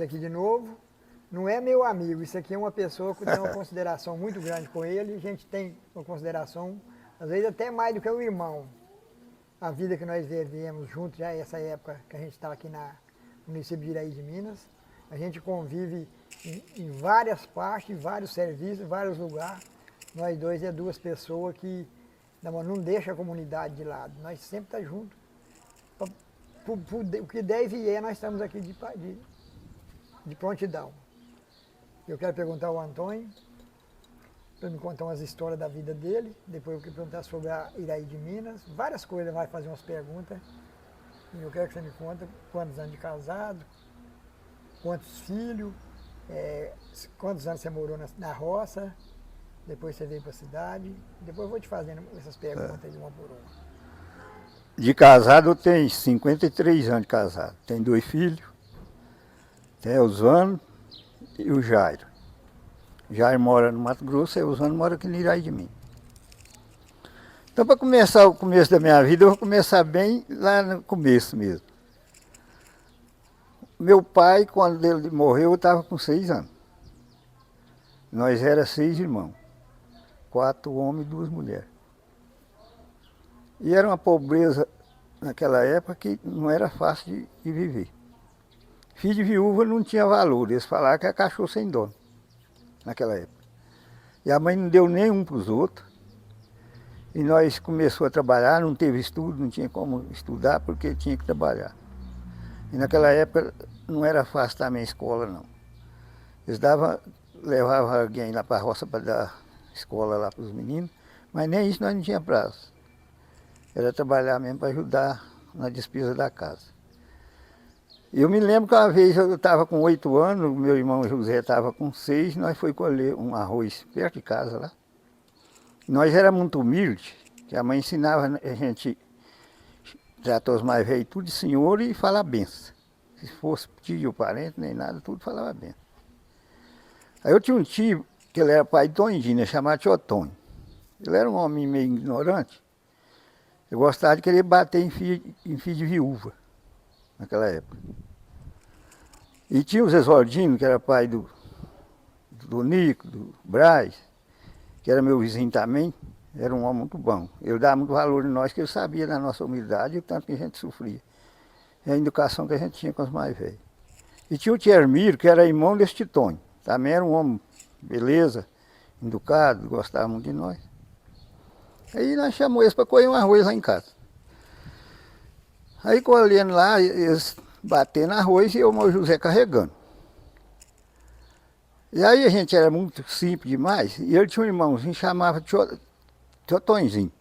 aqui de novo. Não é meu amigo, isso aqui é uma pessoa que tem uma consideração muito grande com ele. A gente tem uma consideração, às vezes até mais do que um irmão. A vida que nós vivemos juntos, já essa época que a gente está aqui no município de Iraí de Minas. A gente convive em várias partes, em vários serviços, em vários lugares. Nós dois é duas pessoas que não deixam a comunidade de lado. Nós sempre estamos juntos. O que der e vier, nós estamos aqui de prontidão. Eu quero perguntar ao Antônio, para me contar umas histórias da vida dele. Depois eu quero perguntar sobre a Iraí de Minas. Várias coisas, vai fazer umas perguntas. E eu quero que você me conte quantos anos de casado, quantos filhos, quantos anos você morou na roça, depois você veio para a cidade. Depois eu vou te fazendo essas perguntas aí, uma por uma. De casado eu tenho 53 anos de casado. Tenho 2 filhos, tem o Osvano e o Jairo. Jairo mora no Mato Grosso e o Osvano mora aqui no Iraí de Minas. Então, para começar o começo da minha vida, eu vou começar bem lá no começo mesmo. Meu pai, quando ele morreu, eu estava com 6 anos. Nós éramos 6 irmãos. 4 homens e 2 mulheres. E era uma pobreza naquela época que não era fácil de viver. Filho de viúva não tinha valor, eles falavam que era cachorro sem dono, naquela época. E a mãe não deu nenhum para os outros. E nós começamos a trabalhar, não teve estudo, não tinha como estudar porque tinha que trabalhar. E naquela época não era fácil também a escola, não. Eles levavam alguém lá para a roça para dar escola lá para os meninos, mas nem isso nós não tínhamos prazo. Era trabalhar mesmo para ajudar na despesa da casa. Eu me lembro que uma vez eu estava com 8 anos, meu irmão José estava com 6, nós fomos colher um arroz perto de casa lá. Nós éramos muito humildes, que a mãe ensinava a gente tratar os mais velhos tudo de senhor e falar benção. Se fosse tio, parente, nem nada, tudo falava benção. Aí eu tinha um tio, que ele era pai de Tondina, chamado tio Tony. Ele era um homem meio ignorante. Eu gostava de querer bater em filho de viúva, naquela época. E tinha o Zé Zordino, que era pai do Nico, do Braz, que era meu vizinho também, era um homem muito bom. Ele dava muito valor em nós, que ele sabia da nossa humildade e o tanto que a gente sofria. E a educação que a gente tinha com os mais velhos. E tinha o tio Hermiro, que era irmão desse Titônio. Também era um homem, beleza, educado, gostava muito de nós. Aí nós chamamos eles para colher um arroz lá em casa. Aí colhendo lá, eles batendo arroz e eu e o meu José carregando. E aí a gente era muito simples demais, e ele tinha um irmãozinho que chamava Totonzinho.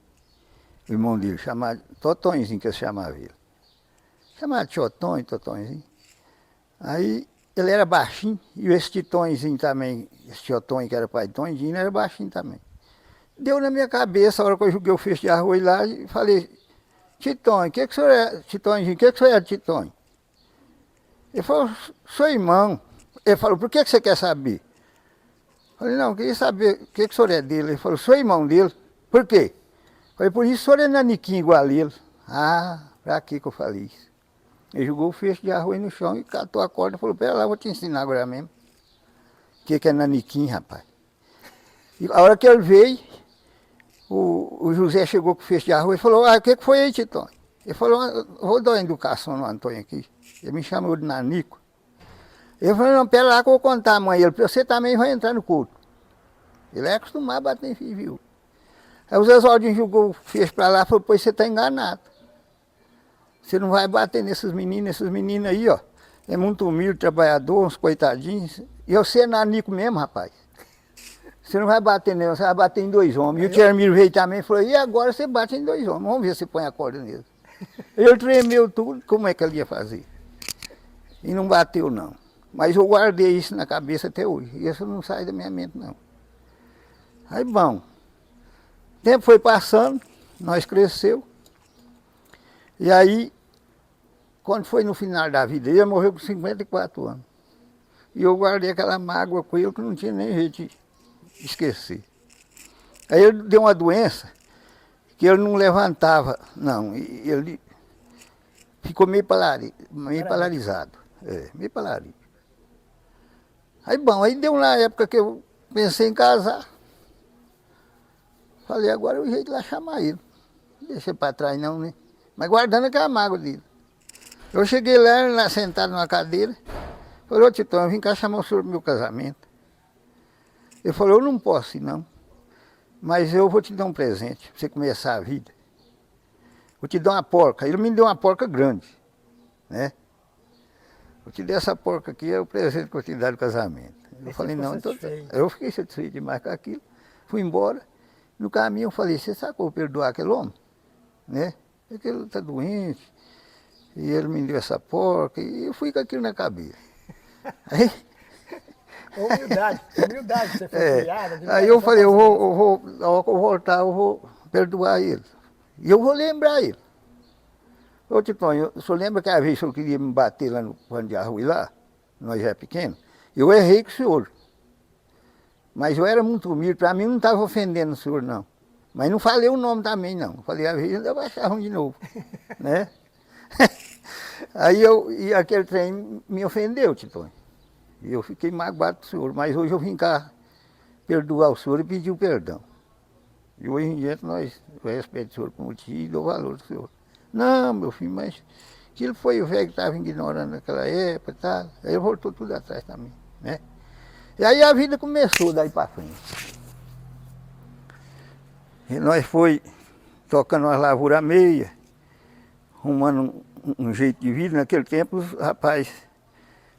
O irmão dele chamava Totonzinho, que eles chamavam ele. Chamava Totonzinho. Aí ele era baixinho, e esse Titonzinho também, esse Totonho que era pai de Tondinho, era baixinho também. Deu na minha cabeça, a hora que eu joguei o feixe de arroz lá, e falei, Titonho, o que o senhor é, Titonzinho, o que o senhor é, Titonho? Ele falou, sou irmão. Ele falou, por que você quer saber? Eu falei, não, eu queria saber o que o senhor é dele. Ele falou, sou irmão dele. Por quê? Eu falei, por isso o senhor é naniquinho igual a ele. Ah, pra que eu falei isso? Ele jogou o feixe de arroz no chão e catou a corda e falou, pera lá, vou te ensinar agora mesmo. O que é naniquinho, rapaz? E a hora que ele veio, o José chegou com o feixe de arroz e falou, o que foi aí, Titão? Ele falou, vou dar uma educação no Antônio aqui. Ele me chamou de Nanico. Ele falou, não, pera lá que eu vou contar a mãe. Ele, você também vai entrar no culto. Ele é acostumado a bater em filho, viu? Aí o Zé Zaldinho jogou o feixe para lá e falou, pois você está enganado. Você não vai bater nesses meninos aí, ó. É muito humilde, trabalhador, uns coitadinhos. E você é Nanico mesmo, rapaz. Você não vai bater nele, você vai bater em 2 homens. E o tio Hermílio veio também e falou, e agora você bate em 2 homens. Vamos ver se põe a corda nele. Ele tremeu tudo, como é que ele ia fazer? E não bateu, não. Mas eu guardei isso na cabeça até hoje. Isso não sai da minha mente, não. Aí, bom. O tempo foi passando, nós cresceu. E aí, quando foi no final da vida, ele morreu com 54 anos. E eu guardei aquela mágoa com ele que não tinha nem jeito de esquecer. Aí ele deu uma doença que ele não levantava, não. Ele ficou meio paralisado. Meio paralisado. Aí bom, aí deu na época que eu pensei em casar. Falei, agora é o jeito de lá chamar ele. Não deixei para trás não, né? Mas guardando aquela mágoa dele. Eu cheguei lá sentado numa cadeira. Falei, ô Titão, eu vim cá chamar o senhor pro meu casamento. Ele falou, eu não posso ir não. Mas eu vou te dar um presente, pra você começar a vida. Vou te dar uma porca. Ele me deu uma porca grande, né? Vou te dar essa porca aqui, é o presente que eu te dar do casamento. Eu falei, não, então, eu fiquei satisfeito demais com aquilo. Fui embora. No caminho eu falei, você sabe que eu vou perdoar aquele homem? Né? Porque ele está doente. E ele me deu essa porca. E eu fui com aquilo na cabeça. Aí, humildade, você foi criada. Aí eu falei, eu vou voltar, eu vou perdoar ele. E eu vou lembrar ele. Ô Titonho, o senhor lembra que a vez que eu queria me bater lá no pano de arroz lá? Nós já é pequeno. Eu errei com o senhor. Mas eu era muito humilde, para mim não estava ofendendo o senhor, não. Mas não falei o nome também, não. Falei, a vez ainda vai achar ruim de novo, né? Aí e aquele trem me ofendeu, Titonho. E eu fiquei magoado com o senhor, mas hoje eu vim cá perdoar o senhor e pedir o perdão. E hoje em dia eu respeito o senhor como tio e dou valor ao senhor. Não, meu filho, mas aquilo foi o velho que estava ignorando naquela época, tá? Aí voltou tudo atrás também, né? E aí a vida começou daí para frente. E nós foi tocando umas lavouras meia, arrumando um jeito de vida. Naquele tempo os rapazes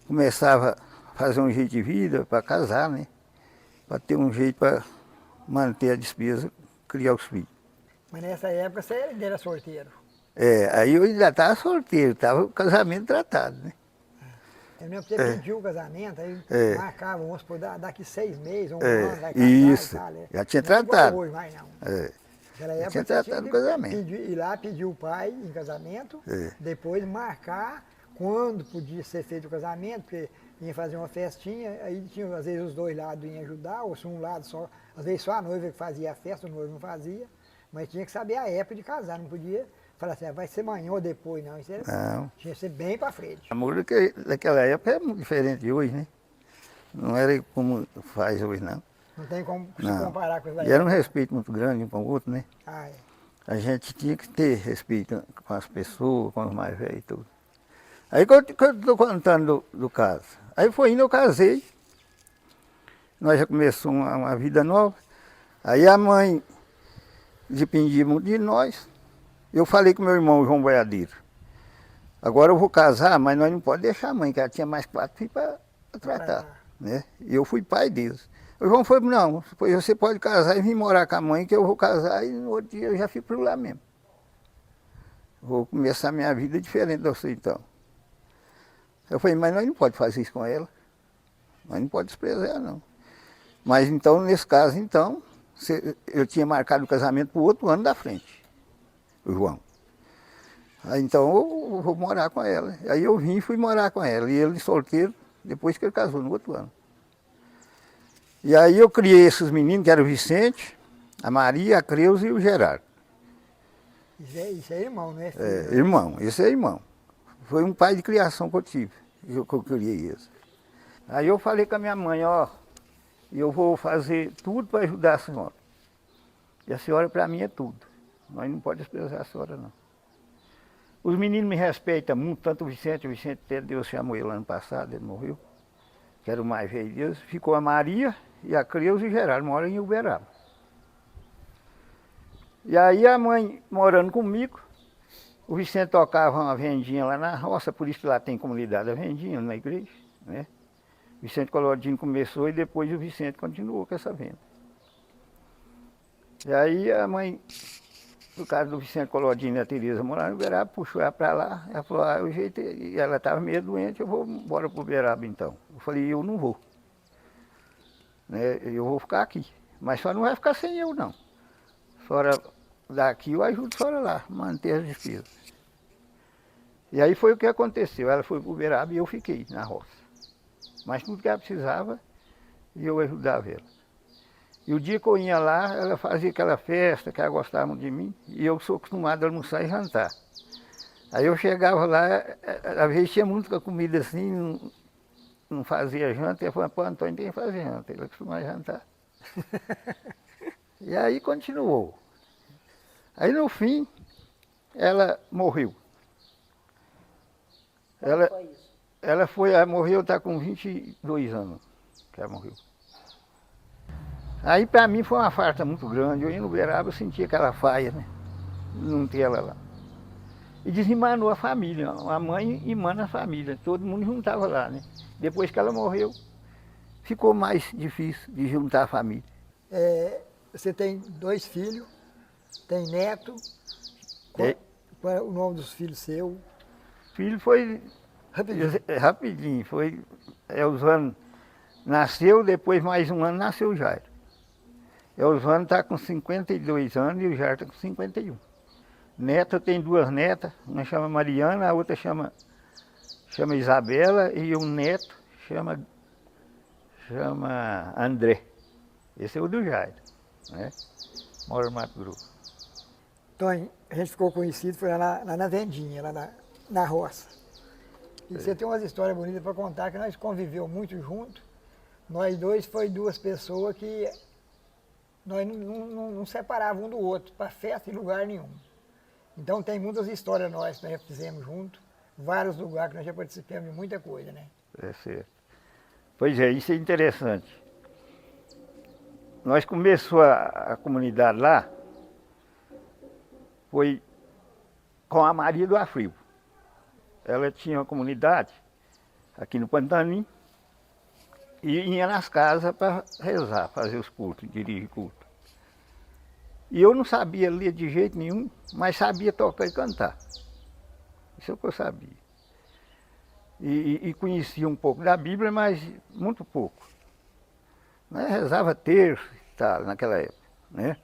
começavam a fazer um jeito de vida para casar, né? Para ter um jeito para manter a despesa, criar os filhos. Mas nessa época você ainda era solteiro. Aí eu ainda estava solteiro, estava o casamento tratado, né? Eu lembro que você pediu o casamento, aí marcava, vamos supor, daqui 6 meses, um ano, vai casar isso, e tal. Né? Já tinha Não é tratado. hoje, mais não. Naquela época tinha tratado o casamento. Ir lá pedir o pai em casamento, depois marcar quando podia ser feito o casamento, porque ia fazer uma festinha, aí tinha, às vezes os dois lados iam ajudar, ou se um lado só, às vezes só a noiva que fazia a festa, o noivo não fazia, mas tinha que saber a época de casar, não podia falar assim, vai ser amanhã ou depois, não. Isso era, tinha que ser bem para frente. A música daquela época é muito diferente de hoje, né? Não era como faz hoje, não. Não tem como se comparar com essa E era um respeito muito grande um com o outro, né? Ah, é. A gente tinha que ter respeito com as pessoas, com os mais velhos e tudo. Aí que eu estou contando do caso. Aí foi indo, eu casei. Nós já começamos uma vida nova. Aí a mãe dependia muito de nós. Eu falei com meu irmão, João Boiadeiro. Agora eu vou casar, mas nós não podemos deixar a mãe, que ela tinha mais 4 filhos para tratar. Né? E eu fui pai deles. O João falou, não, você pode casar e vir morar com a mãe, que eu vou casar e no outro dia eu já fico por lá mesmo. Vou começar minha vida diferente da sua então. Eu falei, mas nós não podemos fazer isso com ela. Nós não podemos desprezar, não. Mas então, nesse caso, então, eu tinha marcado o casamento para o outro ano da frente, o João. Aí então eu vou morar com ela. Aí eu vim e fui morar com ela. E ele solteiro, depois que ele casou, no outro ano. E aí eu criei esses meninos, que eram o Vicente, a Maria, a Creuza e o Gerardo. Isso é irmão, né? Irmão, esse é irmão. Foi um pai de criação que eu tive, que eu criei eles. Aí eu falei com a minha mãe, ó, eu vou fazer tudo para ajudar a senhora. E a senhora para mim é tudo. Nós não podemos desprezar a senhora, não. Os meninos me respeitam muito, tanto o Vicente até Deus chamou ele ano passado, ele morreu. Que era o mais velho deles. Ficou a Maria e a Creuza e o Gerardo, moram em Uberaba. E aí a mãe morando comigo, o Vicente tocava uma vendinha lá na roça, por isso que lá tem comunidade a vendinha, na igreja, né? O Vicente Colodino começou e depois o Vicente continuou com essa venda. E aí a mãe, no caso do Vicente Colodino e a Tereza moraram em Uberaba, puxou ela para lá, ela falou, o jeito, e ela estava meio doente, eu vou embora para Uberaba então. Eu falei, eu não vou. Né? Eu vou ficar aqui. Mas só não vai ficar sem eu, não. A senhora daqui, eu ajudo a senhora lá, manter as despesas. E aí foi o que aconteceu. Ela foi para Uberaba e eu fiquei na roça. Mas tudo que ela precisava, eu ajudava ela. E o dia que eu ia lá, ela fazia aquela festa, que ela gostava muito de mim, e eu sou acostumado a almoçar e jantar. Aí eu chegava lá, às vezes tinha muita comida assim, não fazia janta, ele falou, pô, Antônio tem que fazer janta, ele costuma jantar. E aí continuou. Aí no fim, ela morreu. Como foi isso? Ela morreu, está com 22 anos que ela morreu. Aí para mim foi uma farta muito grande, eu ia no Uberaba, eu sentia aquela faia, né? Não ter ela lá. E desemanou a família, a mãe emana a família, todo mundo juntava lá, né? Depois que ela morreu, ficou mais difícil de juntar a família. Você tem 2 filhos, tem neto. Qual é o nome dos filhos seu? Filho foi rapidinho, foi Elzano nasceu, depois mais um ano nasceu o Jairo. Elzano está com 52 anos e o Jairo está com 51. Neta, tem 2 netas, uma chama Mariana, a outra chama Isabela e um neto chama André. Esse é o do Jairo, né? Mora no Mato Grosso. Tony, a gente ficou conhecido, foi lá na Vendinha, lá na roça. E você tem umas histórias bonitas para contar, que nós convivemos muito juntos. Nós dois foi 2 pessoas que nós não separávamos um do outro, para festa em lugar nenhum. Então tem muitas histórias nós que nós já fizemos juntos, vários lugares que nós já participamos de muita coisa, né? É certo. Pois é, isso é interessante. Nós começamos a comunidade lá, foi com a Maria do Afrio. Ela tinha uma comunidade aqui no Pantanim e ia nas casas para rezar, fazer os cultos, dirigir culto. E eu não sabia ler de jeito nenhum, mas sabia tocar e cantar. Isso é o que eu sabia. E conhecia um pouco da Bíblia, mas muito pouco. Nós rezava terço e tal, naquela época, né?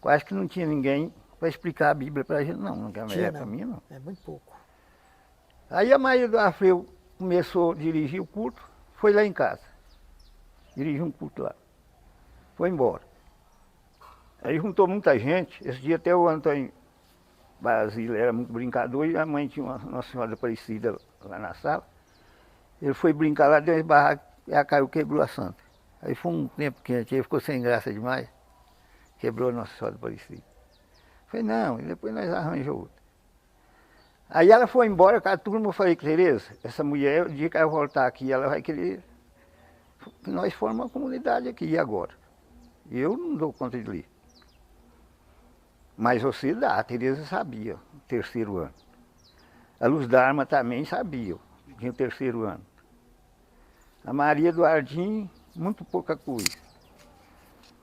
Quase que não tinha ninguém para explicar a Bíblia para a gente, não. Naquela época minha, não. É muito pouco. Aí a Maria do Afreu começou a dirigir o culto, foi lá em casa. Dirigiu um culto lá. Foi embora. Aí juntou muita gente. Esse dia até o Antônio Basílio era muito brincador e a mãe tinha uma Nossa Senhora Aparecida lá na sala. Ele foi brincar lá, deu uma barraca e ela caiu, quebrou a santa. Aí foi um tempo quente, aí ficou sem graça demais. Quebrou a Nossa Senhora Aparecida. Falei, não, e depois nós arranjamos outra. Aí ela foi embora com a turma, eu falei, Tereza, essa mulher, o dia que ela voltar aqui, ela vai querer que nós formamos uma comunidade aqui, e agora? Eu não dou conta de ler. Mas você dá, a Tereza sabia, o 3º ano. A Luz d'Arma também sabia, tinha o 3º ano. A Maria do Ardim, muito pouca coisa.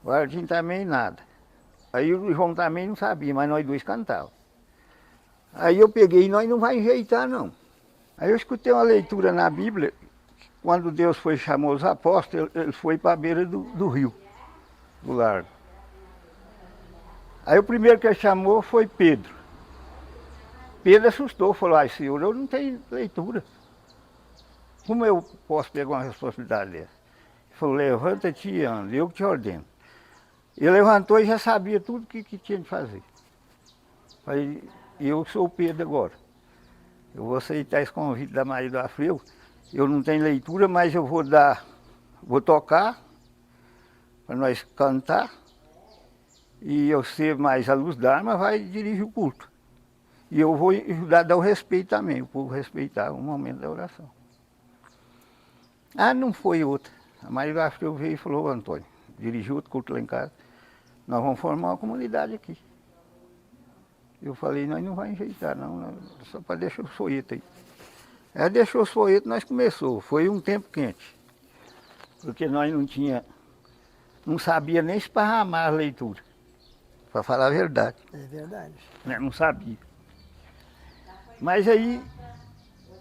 O Ardim também nada. Aí o João também não sabia, mas nós 2 cantávamos. Aí eu peguei e nós não vai enjeitar não. Aí eu escutei uma leitura na Bíblia, quando Deus foi chamar os apóstolos, ele foi para a beira do rio, do largo. Aí o primeiro que ele chamou foi Pedro. Pedro assustou, falou, ai Senhor, eu não tenho leitura. Como eu posso pegar uma responsabilidade dessa? Ele falou, levanta-te e anda, eu que te ordeno. Ele levantou e já sabia tudo o que tinha de fazer. Falei, eu sou o Pedro agora. Eu vou aceitar esse convite da Maria do Afreu. Eu não tenho leitura, mas eu vou tocar, para nós cantar. E eu ser mais a Luz d'Arma vai dirigir o culto. E eu vou ajudar a dar o respeito também, o povo respeitar o momento da oração. Ah, não foi outra. A Maria do Afreu veio e falou, Antônio, dirigiu outro culto lá em casa. Nós vamos formar uma comunidade aqui. Eu falei, nós não vamos enjeitar não, só para deixar os folhetos aí. Ela deixou os folhetos, nós começou. Foi um tempo quente. Porque nós não sabia nem esparramar a leitura. Para falar a verdade. É verdade. Não sabia. Mas aí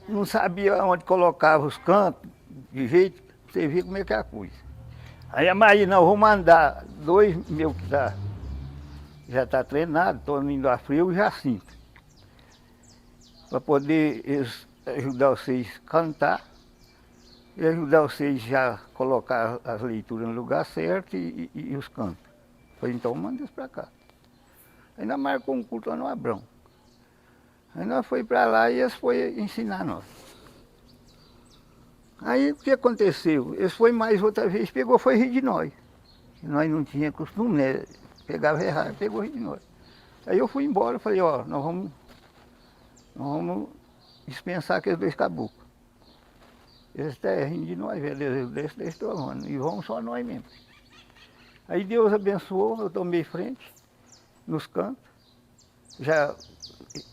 não sabia onde colocava os cantos, de jeito, você via como é que é a coisa. Aí a Maria, não, vou mandar 2 meus que já está treinado, estou indo a frio e Jacinto. Para poder ajudar vocês a cantar e ajudar vocês já colocar as leituras no lugar certo e os cantos. Falei, então manda isso para cá. Ainda marcou um culto lá no Abrão. Aí nós foi para lá e eles foram ensinar nós. Aí o que aconteceu? Esse foi mais outra vez, pegou, foi rir de nós. Nós não tínhamos costume, né? Pegava errado, pegou rir de nós. Aí eu fui embora, falei, ó, nós vamos dispensar aqueles dois caboclos. Eles estão rindo de nós, velho, desse trovando, e vamos só nós mesmo. Aí Deus abençoou, eu tomei frente, nos cantos. Já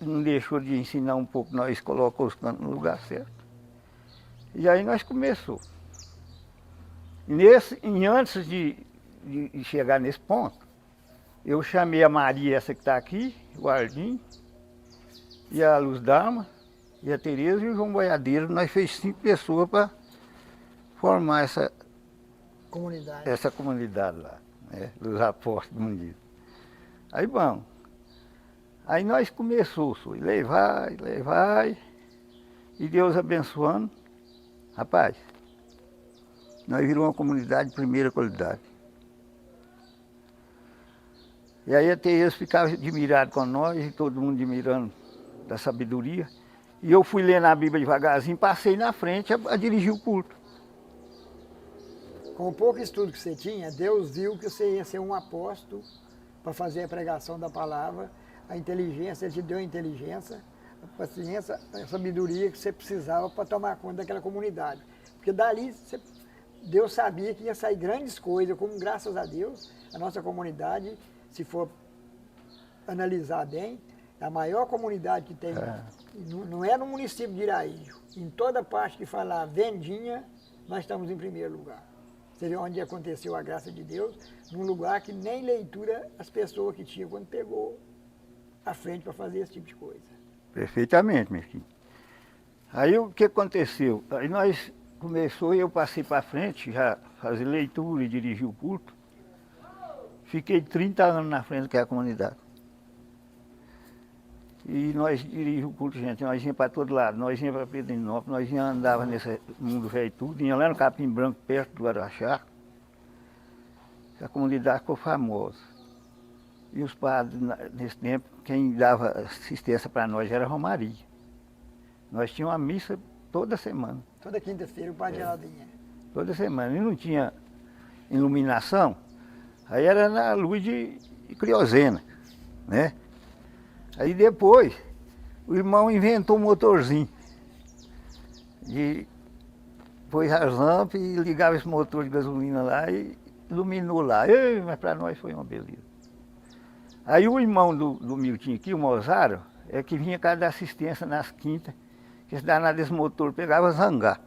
não deixou de ensinar um pouco, nós colocamos os cantos no lugar certo. E aí nós começou. E antes de chegar nesse ponto, eu chamei a Maria, essa que está aqui, o Ardim, e a Luz Dama, e a Tereza e o João Boiadeiro. Nós fez 5 pessoas para formar essa comunidade lá, né, dos apóstolos mundiais. Aí bom, aí nós começamos, vai, e Deus abençoando. Rapaz, nós viramos uma comunidade de primeira qualidade. E aí a Tereza ficava admirada com nós, e todo mundo admirando da sabedoria. E eu fui lendo a Bíblia devagarzinho, passei na frente a dirigir o culto. Com o pouco estudo que você tinha, Deus viu que você ia ser um apóstolo para fazer a pregação da palavra. A inteligência, Ele te deu a inteligência, a paciência, a sabedoria que você precisava para tomar conta daquela comunidade. Porque dali Deus sabia que ia sair grandes coisas, como graças a Deus, a nossa comunidade, se for analisar bem, é a maior comunidade que tem. Não é no município de Iraíjo. Em toda parte que falar Vendinha, nós estamos em primeiro lugar. Você vê onde aconteceu a graça de Deus, num lugar que nem leitura as pessoas que tinham quando pegou à frente para fazer esse tipo de coisa. Perfeitamente, meu filho. Aí o que aconteceu? Aí nós começou e eu passei para frente, já fazer leitura e dirigir o culto. Fiquei 30 anos na frente daquela comunidade. E nós dirigimos o culto, gente, nós íamos para todo lado, nós íamos para Pedrinópolis, nós andava nesse mundo velho tudo, ia lá no Capim Branco, perto do Araxá. A comunidade ficou famosa. E os padres, nesse tempo, quem dava assistência para nós era a Romaria. Nós tínhamos uma missa toda semana. Toda quinta-feira o padre Geraldinho. Toda semana. E não tinha iluminação, aí era na luz de criosena, né? Aí depois, o irmão inventou um motorzinho. E pôs as lâmpadas e ligava esse motor de gasolina lá e iluminou lá. Mas para nós foi uma beleza. Aí o irmão do Milton aqui, o Mozaro, é que vinha cada assistência nas quintas, que esse danado desse motor pegava zangar.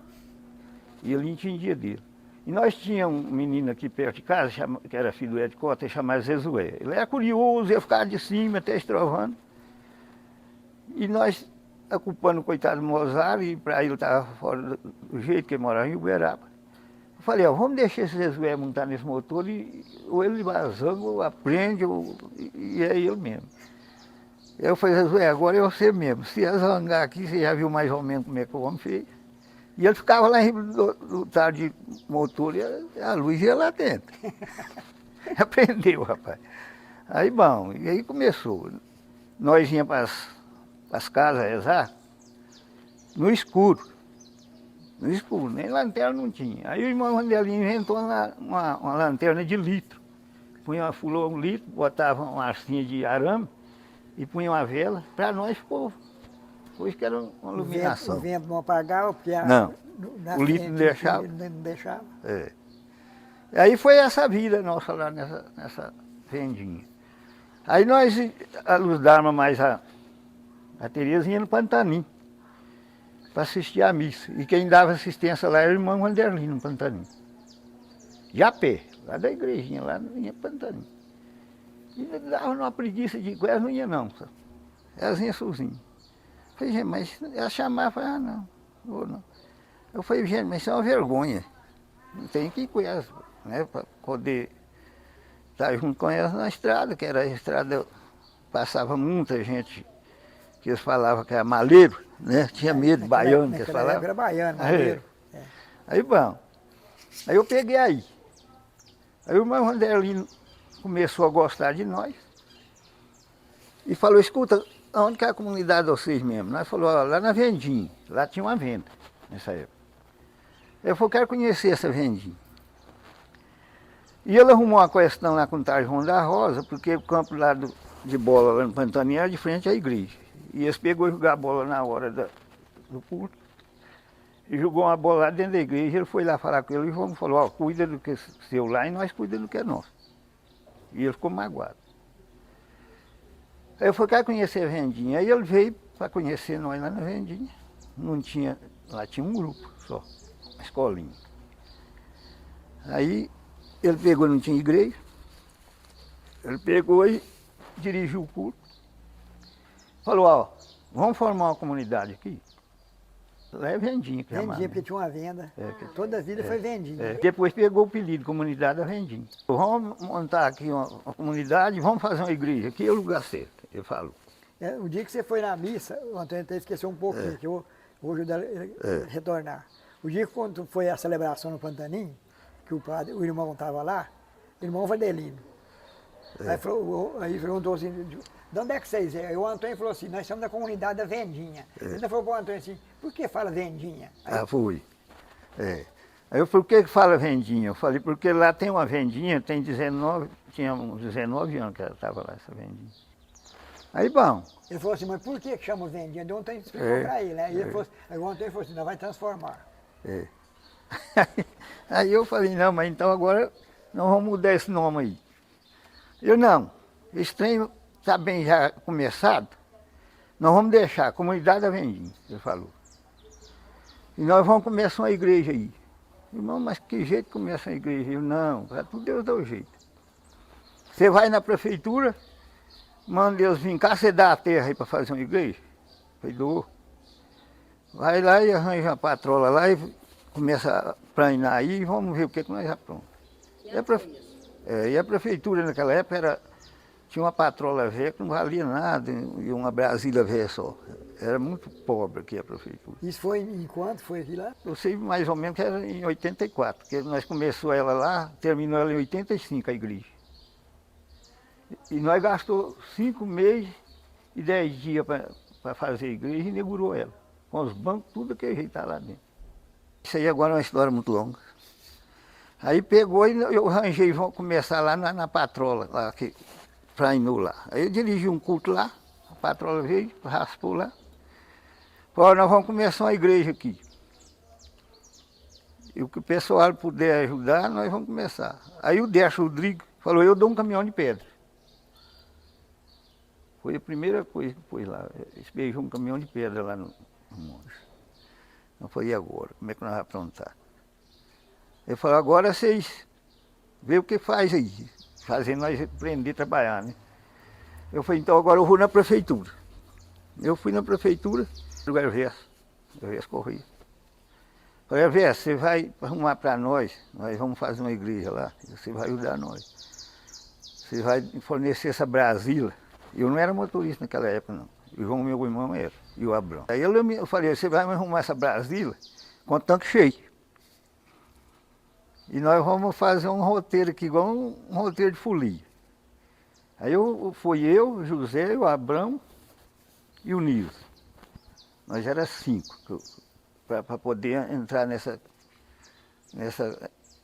E ele entendia dele. E nós tínhamos um menino aqui perto de casa, que era filho do Ed Cota, chamado Zezué. Ele era curioso, ia ficar de cima até estrovando. E nós, ocupando o coitado do Mozart, e para ele estava fora do jeito que ele morava em Uberaba. Eu falei, ó, vamos deixar esse Zezué montar nesse motor, ou ele vazando, ou aprende, e é ele mesmo. Eu falei, Zezué, agora é você mesmo. Se ia zangar aqui, você já viu mais ou menos como é que o homem fez. E ele ficava lá em cima do tal de motor e a luz ia lá dentro. Aprendeu, rapaz. Aí, bom, e aí começou. Nós íamos para as casas rezar no escuro. No escuro, nem lanterna não tinha. Aí o irmão Randelinho inventou uma lanterna de litro. Fulou um litro, botava uma arcinha de arame e punha uma vela. Para nós ficou. Pois que era uma iluminação. O vento não apagava, porque não, o litro não deixava. Não deixava. É. Aí foi essa vida nossa lá nessa vendinha. Aí nós, a Luz Dharma mais a Tereza ia no Pantanim para assistir a missa. E quem dava assistência lá era o irmão Vanderlino no Pantanim. De a pé, lá da igrejinha, lá não ia Pantanim. E dava uma preguiça de coisa, não ia não. Elas iam sozinhas. Eu falei, gente, mas ela chamava, falei, ah, não, vou não. Eu falei, gente, mas isso é uma vergonha. Não tem que ir com elas, né, para poder estar junto com elas na estrada, que era a estrada, passava muita gente, que eles falavam que era maleiro, né, tinha medo, baiano, que eles falavam. Era baiano, maleiro. Aí, bom, aí eu peguei aí. Aí o irmão Vanderlino começou a gostar de nós e falou, escuta, onde que é a comunidade de vocês mesmo? Nós falou, ó, lá na Vendinha, lá tinha uma venda nessa época. Ele falou, quero conhecer essa vendinha. E ele arrumou uma questão lá com o Tarjão da Rosa, porque o campo lá de bola lá no Pantaninho era de frente à igreja. E eles pegou e jogou a bola na hora do culto. E jogou uma bola lá dentro da igreja. Ele foi lá falar com ele e o falou, ó, cuida do que é seu lá e nós cuidamos do que é nosso. E ele ficou magoado. Aí eu falei, quero conhecer a vendinha. Aí ele veio para conhecer nós lá na vendinha. Não tinha, lá tinha um grupo só, uma escolinha. Aí ele pegou, não tinha igreja. Ele pegou e dirigiu o culto. Falou, ó, vamos formar uma comunidade aqui. Lá é vendinha que chamava. Vendinha, porque tinha uma venda. Toda a vida foi vendinha. Depois pegou o apelido, comunidade da vendinha. Vamos montar aqui uma comunidade, vamos fazer uma igreja. Aqui é o lugar certo, ele falou. O dia que você foi na missa, o Antônio até esqueceu um pouquinho, que eu vou ajudar ele a retornar. O dia que quando foi a celebração no Pantaninho, que o irmão estava lá, o irmão Vandelino. Aí perguntou assim, de onde é que vocês é? Aí o Antônio falou assim, nós somos da comunidade da Vendinha. Ele falou para o Antônio assim, por que fala Vendinha? Aí, Fui. Aí eu falei, por que fala vendinha? Eu falei, porque lá tem uma vendinha, tem 19, tinha uns 19 anos que ela estava lá, essa vendinha. Aí, bom. Ele falou assim, mas por que chama Vendinha? Então o Antônio explicou para ele, né? Aí o Antônio falou assim, nós vai transformar. Aí eu falei, não, mas então agora nós vamos mudar esse nome aí. Eu não, esse trem está bem já começado, nós vamos deixar a comunidade da Vendinha, ele falou. E nós vamos começar uma igreja aí. Irmão, mas que jeito começa a igreja? Eu, não, para tudo Deus dá o jeito. Você vai na prefeitura, manda Deus vir cá, você dá a terra aí para fazer uma igreja? Eu falei, dou. Vai lá e arranja uma patrola lá e começa a planear aí e vamos ver o que nós já pronto. E a prefeitura naquela época tinha uma patrola velha que não valia nada e uma Brasília velha só. Era muito pobre aqui a prefeitura. Isso foi em quanto foi aqui lá? Eu sei mais ou menos que era em 84, porque nós começamos ela lá, terminou ela em 85 a igreja. E nós gastou 5 meses e 10 dias para fazer a igreja e inaugurou ela. Com os bancos, tudo que ajeitado lá dentro. Isso aí agora é uma história muito longa. Aí pegou e eu arranjei, vamos começar lá na patrola, lá para ir lá. Aí eu dirigi um culto lá, a patrola veio, raspou lá. Falou, nós vamos começar uma igreja aqui. E o que o pessoal puder ajudar, nós vamos começar. Aí o Décio Rodrigues falou, eu dou um caminhão de pedra. Foi a primeira coisa que pôs lá, despejou um caminhão de pedra lá no monte. Não foi agora, como é que nós vamos aprontar? Ele falou, agora vocês vê o que faz aí, fazendo nós aprender a trabalhar, né? Eu falei, então agora eu vou na prefeitura. Eu fui na prefeitura, o Ervesto Corrêa. Falei, Ervesto, você vai arrumar para nós vamos fazer uma igreja lá, você vai ajudar nós. Você vai fornecer essa Brasília. Eu não era motorista naquela época, não. O João, meu irmão, era, e o Abrão. Aí eu falei, você vai me arrumar essa Brasília com o tanque cheio. E nós vamos fazer um roteiro aqui, igual um roteiro de folia. Aí fui eu, o José, o Abrão e o Nilson. Nós éramos 5 para poder entrar nessa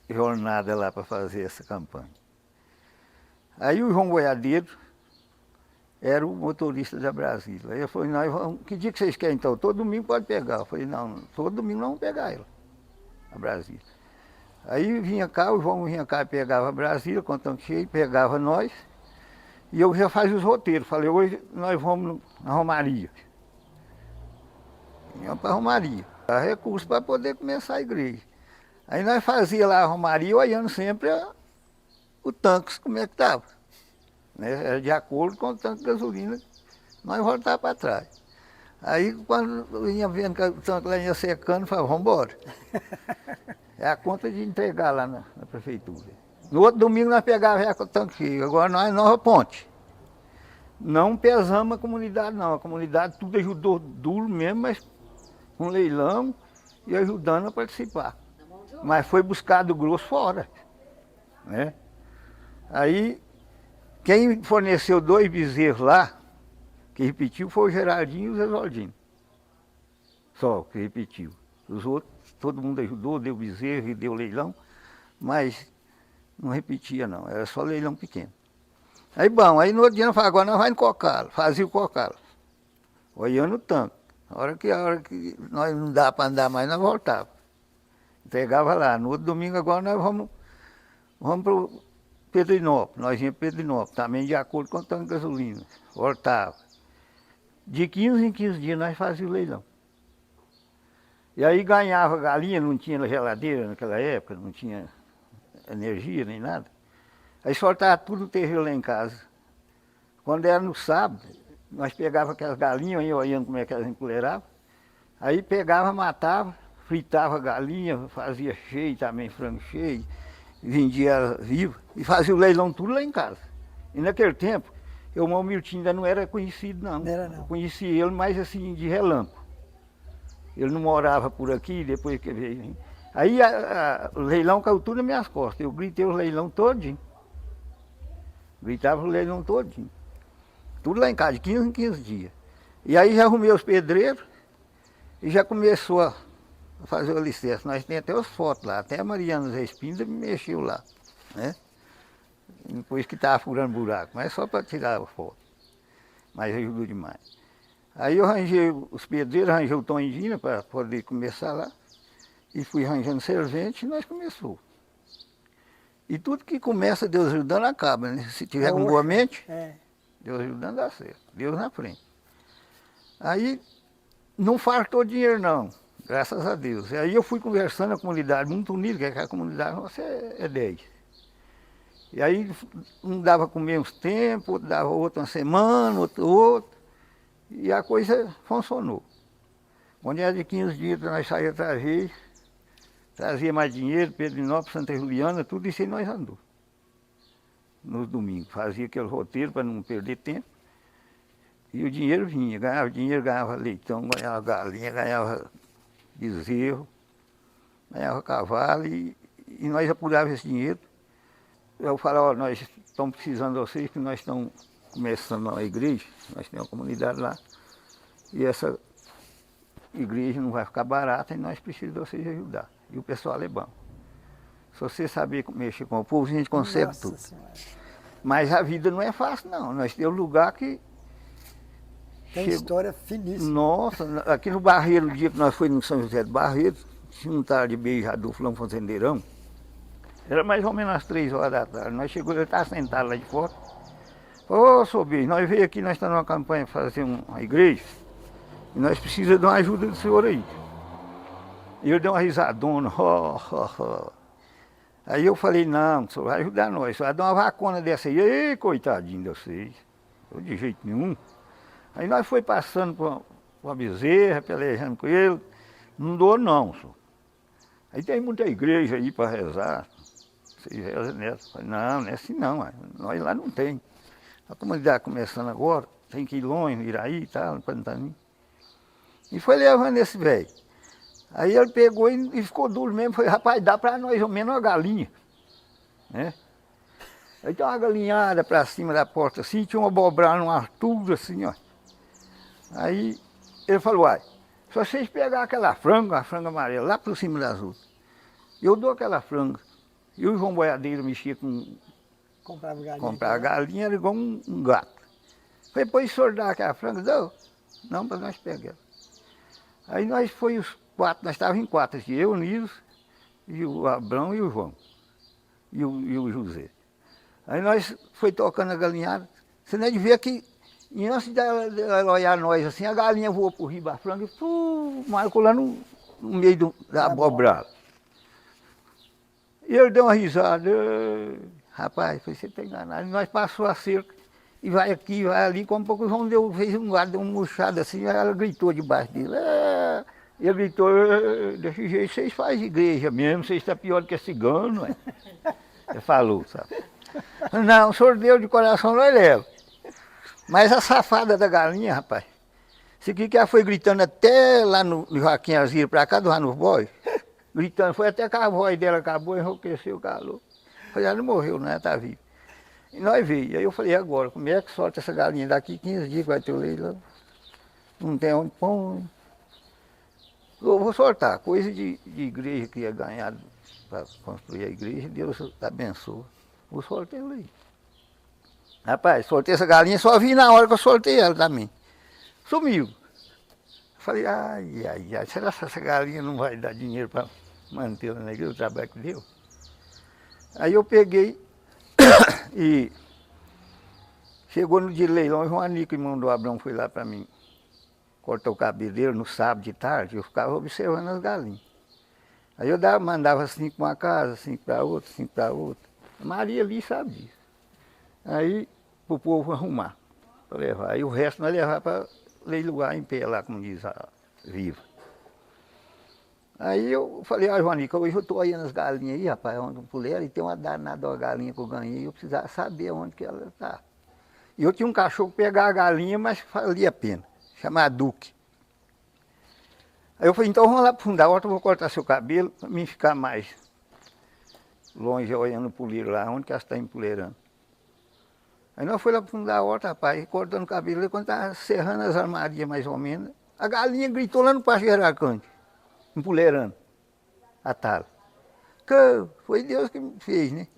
jornada lá para fazer essa campanha. Aí o João Boiadeiro era o motorista da Brasília. Aí eu falei, que dia que vocês querem então? Todo domingo pode pegar. Eu falei, não, todo domingo não vamos pegar ela, a Brasília. Aí vinha cá, o João vinha cá e pegava a Brasília, com o tanque cheio, pegava nós, e eu já fazia os roteiros. Falei, hoje nós vamos na Romaria. Íamos para a Romaria, para recursos para poder começar a igreja. Aí nós fazíamos lá a Romaria, olhando sempre o tanque, como é que estava. Né? Era de acordo com o tanque de gasolina, nós voltávamos para trás. Aí quando eu ia vendo que o tanque lá ia secando, eu falava, vamos embora. É a conta de entregar lá na prefeitura. No outro domingo nós pegávamos já com o tanque cheio. Agora nós Nova Ponte. Não pesamos a comunidade não. A comunidade tudo ajudou duro mesmo, mas com leilão e ajudando a participar. Mas foi buscado grosso fora. Né? Aí quem forneceu 2 bezerros lá, que repetiu, foi o Gerardinho e o Zé Zoldino. Só que repetiu. Os outros, todo mundo ajudou, deu bezerro e deu leilão, mas não repetia não, era só leilão pequeno. Aí bom, aí no outro dia nós falamos, agora nós vamos no cocalo, fazia o cocalo, olhando o tanque. A hora que nós não dava para andar mais, nós voltava. Entregava lá, no outro domingo agora nós vamos para o Pedrinópolis, nós íamos para Pedrinópolis, também de acordo com o tanque de gasolina, voltava. De 15 em 15 dias nós fazíamos o leilão. E aí ganhava galinha, não tinha geladeira naquela época, não tinha energia nem nada. Aí soltava tudo no terreiro lá em casa. Quando era no sábado, nós pegava aquelas galinhas, ia olhando como é que elas empoleiravam. Aí pegava, matava, fritava a galinha, fazia cheio também, frango cheio, vendia ela viva e fazia o leilão tudo lá em casa. E naquele tempo, o irmão Miltinho ainda não era conhecido não. Não era não. Eu conheci ele mais assim de relâmpago. Ele não morava por aqui, depois que veio. Aí o leilão caiu tudo nas minhas costas. Eu gritei o leilão todinho. Gritava o leilão todinho. Tudo lá em casa, de 15 em 15 dias. E aí já arrumei os pedreiros e já começou a fazer o alicerce. Nós temos até as fotos lá, até a Mariana Zé Espíndola me mexeu lá, né? Depois que estava furando buraco, mas só para tirar a foto. Mas ajudou demais. Aí eu arranjei os pedreiros, arranjei o Tom Indina para poder começar lá. E fui arranjando servente e nós começamos. E tudo que começa, Deus ajudando, acaba, né? Se tiver com boa mente, Deus ajudando, dá certo. Deus na frente. Aí não faltou dinheiro não, graças a Deus. E aí eu fui conversando com a comunidade, muito unida, que aquela comunidade nossa é 10. E aí um dava comer uns tempos, outro dava outro uma semana, outro. E a coisa funcionou. Quando era de 15 dias, nós saímos outra vez, trazia mais dinheiro, Pedrinópolis, Santa Juliana, tudo isso aí nós andou. Nos domingos, fazia aquele roteiro para não perder tempo. E o dinheiro vinha, ganhava dinheiro, ganhava leitão, ganhava galinha, ganhava bezerro, ganhava cavalo e nós apurávamos esse dinheiro. Eu falava, ó, nós estamos precisando de vocês, que nós estamos começando uma igreja, nós temos uma comunidade lá, e essa igreja não vai ficar barata e nós precisamos de vocês ajudar. E o pessoal é bom. Se você saber mexer com o povo, a gente consegue Nossa tudo. Senhora. Mas a vida não é fácil não, nós temos lugar que... Tem história finíssima. Nossa, aqui no Barreiro, o dia que nós fomos no São José do Barreiro, tinha um tal de beijador, fulano fazendeirão, era mais ou menos às 3 horas da tarde, nós chegamos, ele estava sentado lá de fora, falou, ô, seu beijo, nós veio aqui, nós estamos numa campanha para fazer uma igreja, e nós precisamos de uma ajuda do senhor aí. E ele deu uma risadona, Aí eu falei, não, o senhor vai ajudar nós, o senhor vai dar uma vacona dessa aí, ei, coitadinho de vocês, eu de jeito nenhum. Aí nós foi passando por uma bezerra, pelejando com ele, não dou não, senhor. Aí tem muita igreja aí para rezar, vocês rezam nessa. Falei, não é assim não, nós lá não tem. A comunidade começando agora, tem que ir longe, Iraí e tal, no Pantanim. E foi levando esse velho. Aí ele pegou e ficou duro mesmo, falei, rapaz, dá para nós ao menos uma galinha, né? Aí tem uma galinhada para cima da porta assim, tinha uma abobrada numa altura assim, ó. Aí ele falou, uai, se vocês pegarem aquela franga, a franga amarela, lá por cima das outras, eu dou aquela franga. E o João Boiadeiro mexia com... Comprava galinha, era igual um gato. Falei, pois o senhor dá aquela franga? Deu? Não, para nós pegar ela. Aí nós foi os 4, nós estávamos em 4 aqui, eu, o Nilo, e o Abrão e o João, e o José. Aí nós foi tocando a galinhada, você não é de ver que, e antes dela olhar nós assim, a galinha voou por riba da franga e marcou lá no meio da abobrada. E ele deu uma risada, rapaz, você está enganado. E nós passou a cerca, e vai aqui, vai ali, como um pouco o João fez um lado, deu uma murchada assim, aí ela gritou debaixo dele. Ele gritou, desse jeito vocês fazem igreja mesmo, vocês estão pior do que cigano, ué. Ele falou, sabe? Não, o senhor deu de coração, nós leva. Mas a safada da galinha, rapaz, isso aqui que ela foi gritando até lá no Joaquim Azir, para cá do Ranulfo Boy, gritando, foi até que a voz dela acabou, enrouqueceu, calou. Falei, ela não morreu, não, ela está viva. E nós veio. Aí eu falei, agora, como é que solta essa galinha daqui 15 dias que vai ter o leilão? Não tem onde põe. Eu vou soltar, coisa de igreja que ia ganhar para construir a igreja, Deus abençoa. Vou soltar ele aí. Rapaz, soltei essa galinha, só vi na hora que eu soltei ela também. Sumiu. Falei, ai, será que essa galinha não vai dar dinheiro para manter ela na igreja, o trabalho que deu? Aí eu peguei e chegou no dia de leilão, o João Anico, irmão do Abrão, foi lá para mim. Cortou o cabelo dele no sábado de tarde, eu ficava observando as galinhas. Aí eu mandava 5 para uma casa, 5 para outra, 5 para outra. A Maria ali sabe disso. Aí o povo arrumar para levar. Aí o resto nós levar para leiloar em pé lá, como diz a Viva. Aí eu falei, Joanica, hoje eu estou aí nas galinhas aí, rapaz, onde eu pulei ela, e tem uma danada uma galinha que eu ganhei, eu precisava saber onde que ela está. E eu tinha um cachorro que pegava a galinha, mas valia a pena, chamado Duque. Aí eu falei, então vamos lá para o fundo da horta, eu vou cortar seu cabelo para mim ficar mais longe olhando o puleiro lá, onde que ela está empoleirando. Aí nós fomos lá para o fundo da horta, rapaz, cortando o cabelo, quando estava serrando as armarias mais ou menos, a galinha gritou lá no Pasto Geracante, empoleirando a tala. Foi Deus que me fez, né?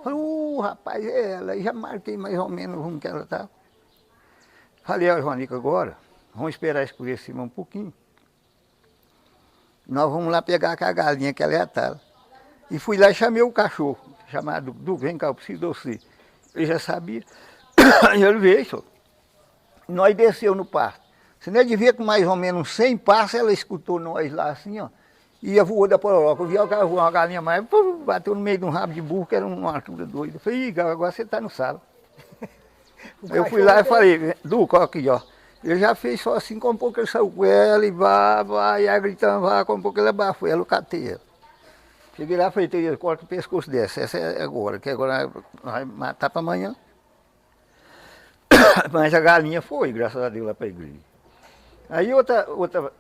Falei, rapaz, é ela, aí já marquei mais ou menos como que ela estava. Falei, Joanica, agora, vamos esperar escurecer um pouquinho. Nós vamos lá pegar aquela galinha que ela é a tala. E fui lá e chamei o cachorro, chamado Du, vem cá, eu preciso de você. Ele já sabia. E ele veio, senhor. Nós desceu no pasto. Você não devia com mais ou menos 100 passos, ela escutou nós lá assim, ó. E voou da pororoca. Eu vi o cara voar uma galinha mais, bateu no meio de um rabo de burro, que era uma altura doida. Eu falei, agora você está no salo. Eu fui lá e falei, Du, coloca aqui, ó. Ele já fez só assim, como um pouco ele saiu com ela, e vai, ela gritando, vai, como um pouco ele abafou ela, eu catei ela. Cheguei lá e falei, Tereza, corta o pescoço dessa, essa é agora, que agora vai matar para amanhã. Mas a galinha foi, graças a Deus, lá para a igreja. Aí outra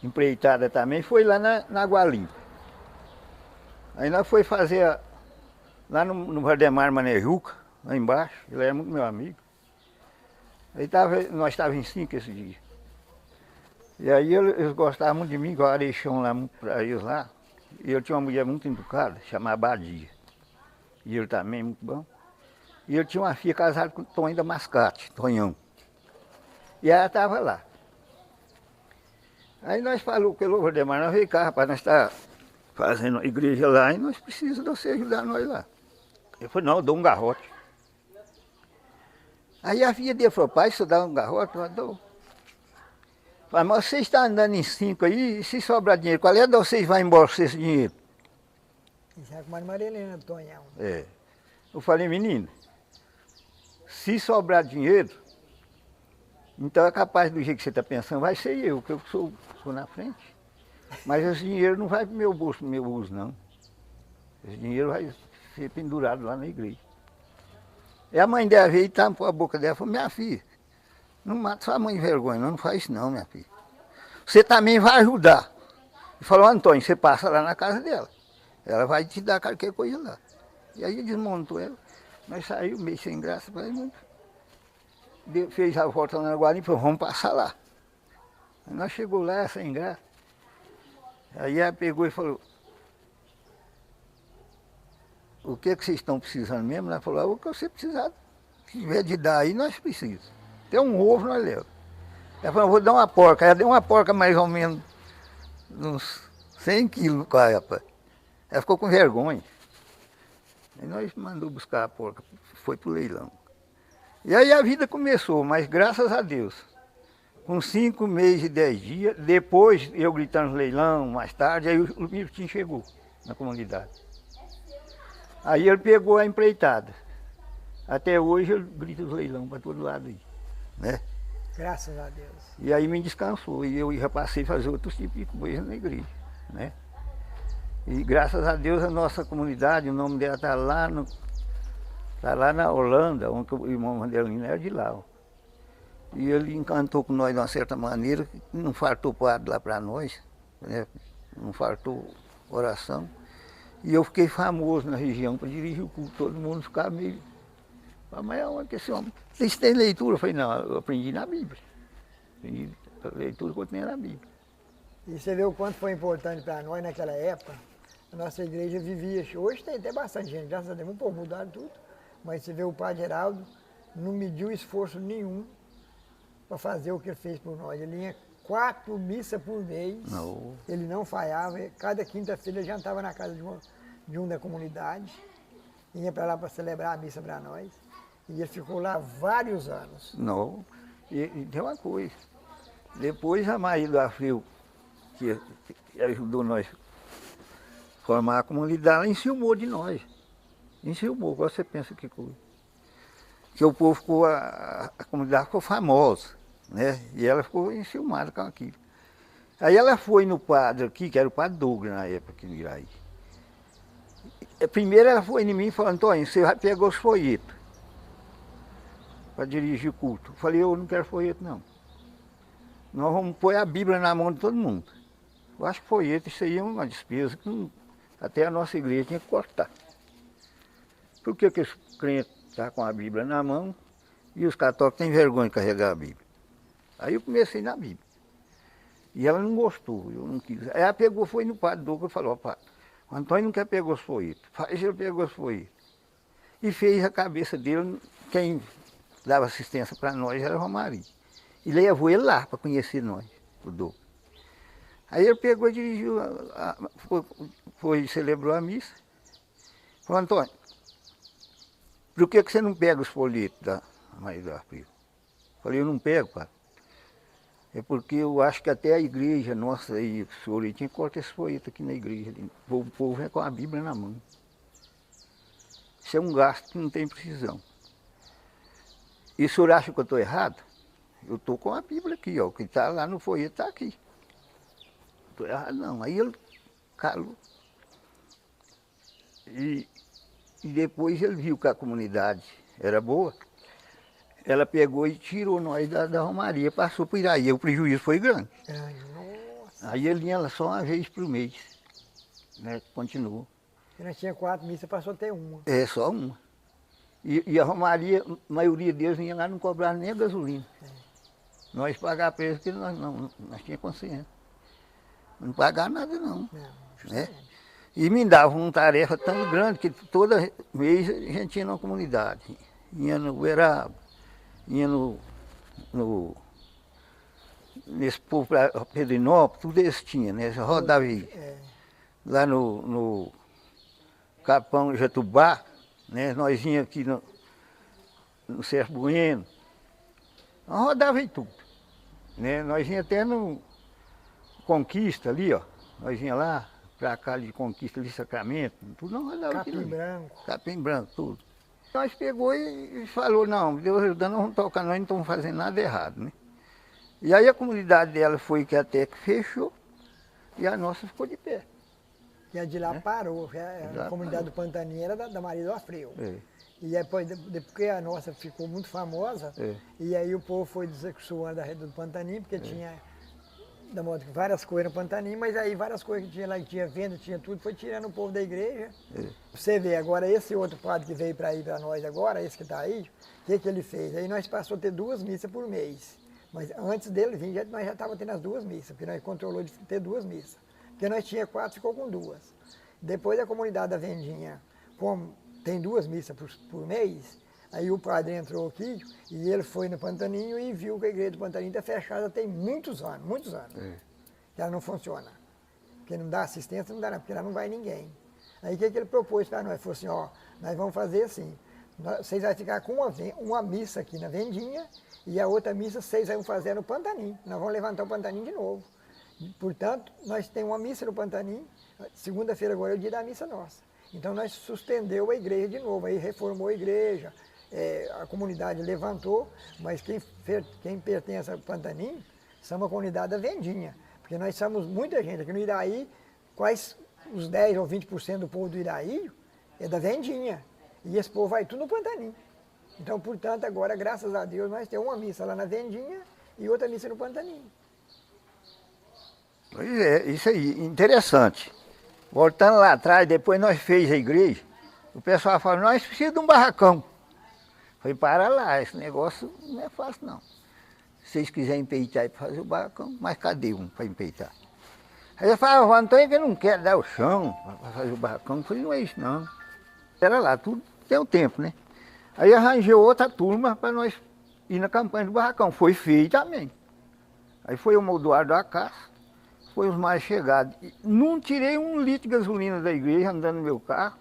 empreitada também foi lá na Gualimpa. Aí nós foi fazer, lá no Valdemar Manejuca, lá embaixo, ele era muito meu amigo. Aí nós estávamos em 5 esse dia. E aí eles gostavam muito de mim, igual Areixão lá para eles lá. E eu tinha uma mulher muito educada, chamada Badia. E ele também, muito bom. E eu tinha uma filha casada com o Tonho da Mascate, Tonhão. E ela estava lá. Aí nós falamos pelo Valdemar, nós veio cá, rapaz, nós estamos fazendo uma igreja lá e nós precisamos de você ajudar nós lá. Ele falou, não, eu dou um garrote. Aí a filha dele falou, pai, se eu dar um garrote, eu dou. Falei, mas você está andando em 5 aí, e se sobrar dinheiro, qual é de vocês vai embora com esse dinheiro? Isso é com a Maria Helena, Tonhão. É. Eu falei, menino, se sobrar dinheiro, então é capaz do jeito que você está pensando, vai ser eu, que eu sou na frente. Mas esse dinheiro não vai para o meu bolso, para o meu uso, não. Esse dinheiro vai ser pendurado lá na igreja. E a mãe dela veio e tampou a boca dela e falou, minha filha, não mata sua mãe de vergonha, não faz isso não, minha filha. Você também vai ajudar. E falou, Antônio, você passa lá na casa dela. Ela vai te dar qualquer coisa lá. E aí desmontou ela. Nós saímos meio sem graça, fez a volta lá na Guarim e falou, vamos passar lá. Aí nós chegou lá sem graça. Aí ela pegou e falou, o que vocês estão precisando mesmo? Ela falou, o que você precisar, se tiver de dar aí, nós precisamos. Tem um ovo, nós levamos. Ela falou, vou dar uma porca. Ela deu uma porca mais ou menos, uns 100 quilos, rapaz. Ela ficou com vergonha. Aí nós mandou buscar a porca, foi pro leilão. E aí a vida começou, mas graças a Deus, com 5 meses e 10 dias, depois eu gritando no leilão, mais tarde, aí o Milton chegou na comunidade. Aí ele pegou a empreitada. Até hoje ele grita os leilão para todo lado aí, né? Graças a Deus. E aí me descansou, e eu já passei a fazer outros tipos de coisa na igreja, né? E graças a Deus a nossa comunidade, o nome dela está lá, na Holanda, onde o irmão Mandelino era de lá. Ó. E ele encantou com nós de uma certa maneira, não faltou padre lá para nós, né? Não faltou oração. E eu fiquei famoso na região para dirigir o culto, todo mundo ficava meio... Mas onde que esse homem... Vocês têm leitura? Eu falei, não, eu aprendi na Bíblia. Aprendi a leitura que eu tenho na Bíblia. E você vê o quanto foi importante para nós naquela época. A nossa igreja vivia, hoje tem até bastante gente, graças a Deus, um pouco mudaram tudo. Mas você vê o Padre Geraldo, não mediu esforço nenhum para fazer o que ele fez por nós. Ele ia 4 missas por mês, ele não falhava, cada quinta-feira ele já estava na casa de um da comunidade, ia para lá para celebrar a missa para nós. E ele ficou lá vários anos. Não. E tem uma coisa. Depois a Maria do Afriu, que ajudou nós a formar a comunidade, ela enciumou de nós. Enciumou, você pensa que coisa. Que o povo ficou, a comunidade ficou famosa, né? E ela ficou enciumada com aquilo. Aí ela foi no padre aqui, que era o padre Douglas na época, aqui no Iraí. Primeiro ela foi em mim e falou, Antônio, você vai pegar os folhetos para dirigir o culto. Eu falei, eu não quero folheto não. Nós vamos pôr a Bíblia na mão de todo mundo. Eu acho que folheto, isso aí é uma despesa que até a nossa igreja tinha que cortar. Por que os crentes estão com a Bíblia na mão e os católicos têm vergonha de carregar a Bíblia? Aí eu comecei na Bíblia. E ela não gostou, eu não quis. Aí ela pegou, foi no padre Douglas e falou, ó padre, o Antônio não quer pegar os folhetos. Faz ele pegou os folhetos. E fez a cabeça dele, quem dava assistência para nós era o Romarinho. E levou ele lá para conhecer nós, o Douglas. Aí ele pegou e dirigiu, celebrou a missa. Falou, Antônio, por que você não pega os folhetos da Maria do Afriu? Falei, eu não pego, pai. É porque eu acho que até a igreja nossa aí, o senhor aí, tinha que cortar esse folheto aqui na igreja. O povo é com a Bíblia na mão. Isso é um gasto que não tem precisão. E o senhor acha que eu estou errado? Eu estou com a Bíblia aqui, ó. O que está lá no folheto está aqui. Não estou errado não. Aí ele calou. E depois ele viu que a comunidade era boa. Ela pegou e tirou nós da Romaria, passou por Iraí. O prejuízo foi grande. Nossa. Aí ele ia lá só uma vez por mês. Né? Continuou. E nós tinha 4 missas, passou a ter uma. É, só uma. E a Romaria, a maioria deles ia lá não cobrar nem a gasolina. Nós pagávamos preço que nós tínhamos consciência. Não pagava nada não. Né? E me davam uma tarefa tão grande que toda mês a gente ia na comunidade. Ia no Uberaba, ia nesse povo para Pedrinópolis, tudo isso tinha, né? Rodava aí. Lá no Capão Jatubá, né? Nós vinha aqui no Sérgio Bueno. Nós rodava em tudo. Né? Nós vinha até no Conquista ali, ó. Nós vinha lá, pra cá de Conquista, ali Sacramento, tudo nós rodava aqui. Capim Branco. Capim Branco, tudo. Nós pegou e falou, não, Deus ajudando, nós vamos tocar, nós não estamos fazendo nada errado, né? E aí a comunidade dela foi que até que fechou e a nossa ficou de pé. E a de lá parou, a comunidade do Pantaninho era da Maria do Afriu. E depois porque a nossa ficou muito famosa, e aí o povo foi desexuando a rede do Pantaninho, porque tinha da modo que várias coisas no Pantaninho, mas aí várias coisas que tinha lá, que tinha venda, tinha tudo, foi tirando o povo da igreja. Você vê, agora esse outro padre que veio para ir para nós agora, esse que está aí, o que ele fez? Aí nós passamos a ter 2 missas por mês. Mas antes dele vir, nós já estávamos tendo as 2 missas, porque nós controlou de ter 2 missas. Porque nós tinha 4, ficou com 2. Depois a comunidade da Vendinha, como tem 2 missas por mês, aí o padre entrou aqui e ele foi no Pantaninho e viu que a igreja do Pantaninho está fechada tem muitos anos. Que ela não funciona. Porque não dá assistência, não dá nada, porque lá não vai ninguém. Aí o que ele propôs para nós? Ele falou assim, ó, nós vamos fazer assim, vocês vão ficar com uma missa aqui na Vendinha e a outra missa vocês vão fazer no Pantaninho. Nós vamos levantar o Pantaninho de novo. Portanto, nós temos uma missa no Pantaninho, segunda-feira agora é o dia da missa nossa. Então nós suspendeu a igreja de novo, aí reformou a igreja, a comunidade levantou, mas quem pertence ao Pantaninho são a comunidade da Vendinha, porque nós somos muita gente aqui no Iraí, quase os 10 ou 20% do povo do Iraí é da Vendinha, e esse povo vai tudo no Pantaninho. Então, portanto, agora, graças a Deus, nós temos uma missa lá na Vendinha e outra missa no Pantaninho. Pois é, isso aí, interessante. Voltando lá atrás, depois nós fez a igreja, o pessoal falou, nós precisamos de um barracão. Falei, para lá, esse negócio não é fácil não. Se vocês quiserem empeitar para fazer o barracão, mas cadê um para empeitar? Aí ele falava, o Antônio que não quer dar o chão para fazer o barracão. Eu falei, não é isso não. Era lá, tudo tem o tempo, né? Aí arranjei outra turma para nós ir na campanha do barracão. Foi feio também. Aí foi o Moldoar da Caça, foi os mais chegados. Não tirei 1 litro de gasolina da igreja andando no meu carro.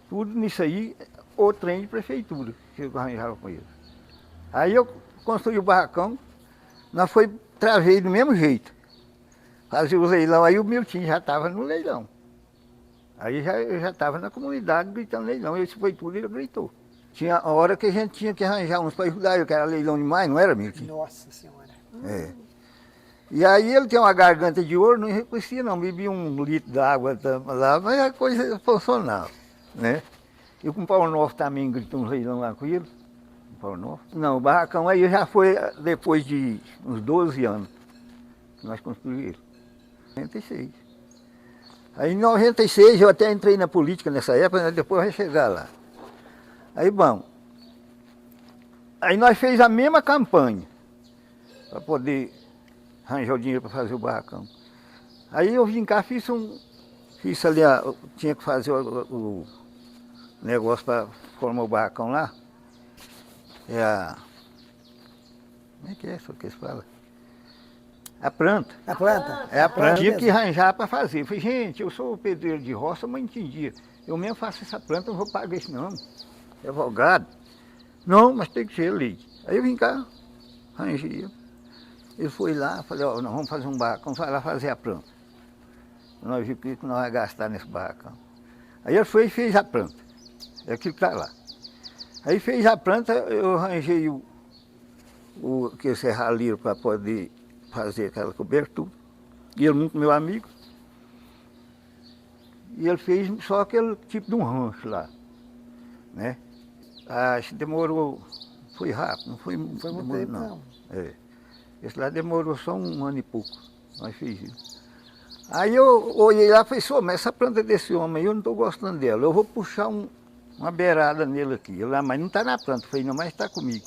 Tudo nisso aí, o trem de prefeitura, que eu arranjava com eles. Aí eu construí o barracão, nós foi travei do mesmo jeito. Fazia o leilão, aí o Milton já estava no leilão. Aí eu já estava na comunidade gritando leilão, esse foi tudo e ele gritou. Tinha a hora que a gente tinha que arranjar uns para ajudar eu, que era leilão demais, não era, Milton? Nossa Senhora. É. E aí ele tem uma garganta de ouro, não reconhecia não, bebia 1 litro d'água lá, mas a coisa funcionava, né? E com o Paulo Novo também gritou um leilão lá com ele, o Paulo Novo. Não, o barracão aí já foi depois de uns 12 anos que nós construímos ele. 96. Aí em 96 eu até entrei na política nessa época, né? Depois vai chegar lá. Aí bom, aí nós fez a mesma campanha para poder arranjar o dinheiro para fazer o barracão. Aí eu vim cá, fiz ali, tinha que fazer o negócio para formar o barracão lá. Como é que é isso que eles falam? A planta. A planta? É a planta. Tinha mesmo. que arranjar para fazer. Eu falei, gente, eu sou pedreiro de roça, mas não entendia. Eu mesmo faço essa planta, não vou pagar isso não. Advogado. Não, mas tem que ser lei. Aí eu vim cá, arranjei. Ele foi lá, falei, ó, nós vamos fazer um barracão, vai lá fazer a planta. Nós vimos que nós vamos gastar nesse barracão. Aí ele foi e fez a planta. É aquilo que está lá. Aí fez a planta, eu arranjei aquele serralheiro para poder fazer aquela cobertura. E ele muito meu amigo. E ele fez só aquele tipo de um rancho lá, né? Acho que demorou, foi rápido, não foi muito tempo, não. É. Esse lá demorou só 1 ano e pouco, nós fizemos isso. Aí eu olhei lá e falei, mas essa planta desse homem aí, eu não estou gostando dela, eu vou puxar uma beirada nele aqui. Ele lá, mas não está na planta, eu falei, não, mas está comigo.